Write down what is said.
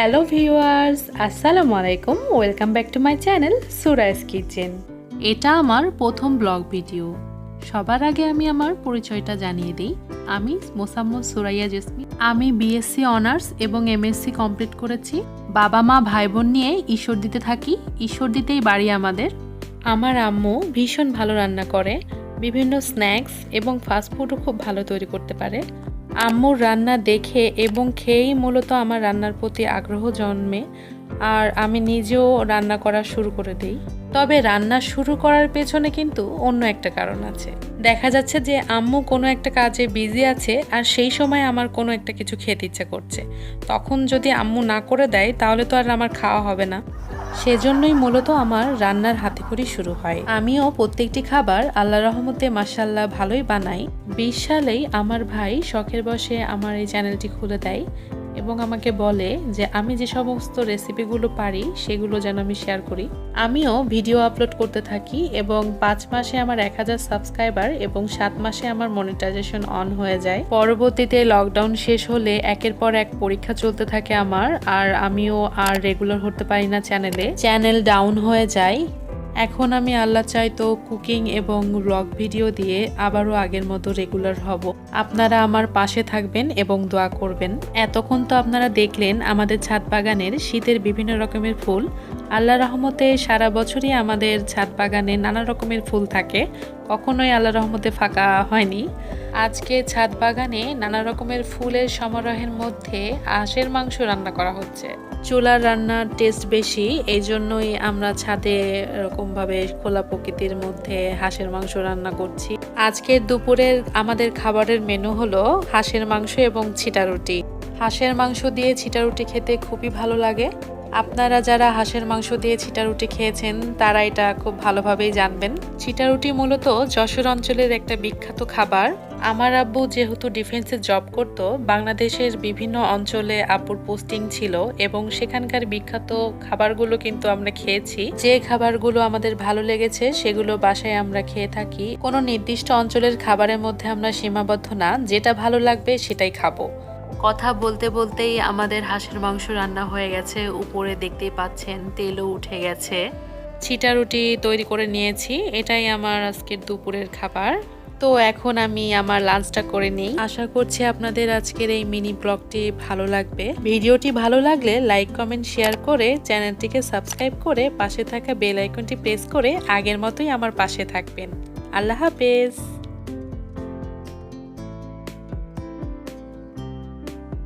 Hello viewers, আসসালামু আলাইকুম। Welcome back to my channel Surai's kitchen. এটা আমার প্রথম ব্লগ ভিডিও। সবার আগে আমি আমার পরিচয়টা জানিয়ে দিই। আমি মোসাম্মদ সুরাইয়া জেসমিন। আমি বিএসসি অনার্স এবং এমএসসি কমপ্লিট করেছি। বাবা মা ভাই বোন নিয়ে ঈশ্বরদীতে থাকি। ঈশ্বরদীতেই বাড়ি আমাদের। আমার আম্মু ভীষণ ভালো রান্না করে, বিভিন্ন স্ন্যাক্স এবং ফাস্টফুডও খুব ভালো তৈরি করতে পারে। আম্মুর রান্না দেখে এবং খেয়েই মূলত আমার রান্নার প্রতি আগ্রহ জন্মে, আর আমি নিজেও রান্না করা শুরু করে দিই। তবে রান্না শুরু করার পেছনে কিন্তু অন্য একটা কারণ আছে। দেখা যাচ্ছে যে আম্মু কোনো একটা কাজে বিজি আছে আর সেই সময় আমার কোনো একটা কিছু খেতে ইচ্ছা করছে। তখন যদি আম্মু না করে দেয় তাহলে তো আর আমার খাওয়া হবে না। সেজন্যই মূলত আমার রান্নার হাতেখড়ি শুরু হয়। আমিও প্রত্যেকটি খাবার আল্লাহর রহমতে মাশাআল্লাহ ভালোই বানাই। 20 সালেই আমার ভাই শখের বশে আমার এই চ্যানেলটি খুলে দেয় এবং আমাকে বলে যে আমি যে সমস্ত রেসিপিগুলো পারি সেগুলো যেন আমি শেয়ার করি। আমিও ভিডিও আপলোড করতে থাকি এবং 5 মাসে আমার 1000 সাবস্ক্রাইবার এবং 7 মাসে আমার মনিটাইজেশন অন হয়ে যায়। পরবর্তীতে লকডাউন শেষ হলে একের পর এক পরীক্ষা চলতে থাকে আমার, আর আমিও আর রেগুলার হতে পারি না চ্যানেল ডাউন হয়ে যায়। এখন আমি আল্লাহ চাই তো কুকিং এবং ব্লগ ভিডিও দিয়ে আবারও আগের মতো রেগুলার হব। আপনারা আমার পাশে থাকবেন এবং দোয়া করবেন। এতক্ষণ তো আপনারা দেখলেন আমাদের ছাদ বাগানের শীতের বিভিন্ন রকমের ফুল। আল্লাহ রহমতে সারা বছরই আমাদের ছাদ বাগানে নানা রকমের ফুল থাকে, কখনোই আল্লাহ রহমতে ফাঁকা হয়নি। আজকে ছাদ বাগানে নানা রকমের ফুলের সমারোহের মধ্যে হাঁসের মাংস রান্না করা হচ্ছে। চুলার রান্নার টেস্ট বেশি, এই জন্যই আমরা ছাদে এরকমভাবে খোলা প্রকৃতির মধ্যে হাঁসের মাংস রান্না করছি। আজকের দুপুরের আমাদের খাবারের মেনু হলো হাঁসের মাংস এবং ছিটা রুটি। হাঁসের মাংস দিয়ে ছিটা রুটি খেতে খুবই ভালো লাগে। আপনারা যারা হাঁসের মাংস দিয়ে ছিটা রুটি খেয়েছেন তারা এটা খুব ভালোভাবেই জানবেন। ছিটা রুটি মূলত যশোর অঞ্চলের একটা বিখ্যাত খাবার। আমার আব্বু যেহেতু ডিফেন্সে জব করত, বাংলাদেশের বিভিন্ন অঞ্চলে আব্বুর পোস্টিং ছিল এবং সেখানকার বিখ্যাত খাবারগুলো কিন্তু আমরা খেয়েছি। যে খাবারগুলো আমাদের ভালো লেগেছে সেগুলো বাসায় আমরা খেয়ে থাকি। কোনো নির্দিষ্ট অঞ্চলের খাবারের মধ্যে আমরা সীমাবদ্ধ না, যেটা ভালো লাগবে সেটাই খাবো। কথা বলতে বলতেই আমাদের হাঁসের মাংস রান্না হয়ে গেছে। উপরে দেখতেই পাচ্ছেন তেলও উঠে গেছে। ছিটা রুটি তৈরি করে নিয়েছি, এটাই আমার আজকের দুপুরের খাবার। তো এখন আমি আমার লাঞ্চটা করে নিই। আশা করছি আপনাদের আজকের এই মিনি ব্লগটি ভালো লাগবে। ভিডিওটি ভালো লাগলে লাইক কমেন্ট শেয়ার করে চ্যানেলটিকে সাবস্ক্রাইব করে পাশে থাকা বেল আইকনটি প্রেস করে আগের মতোই আমার পাশে থাকবেন। আল্লাহ হাফেজ।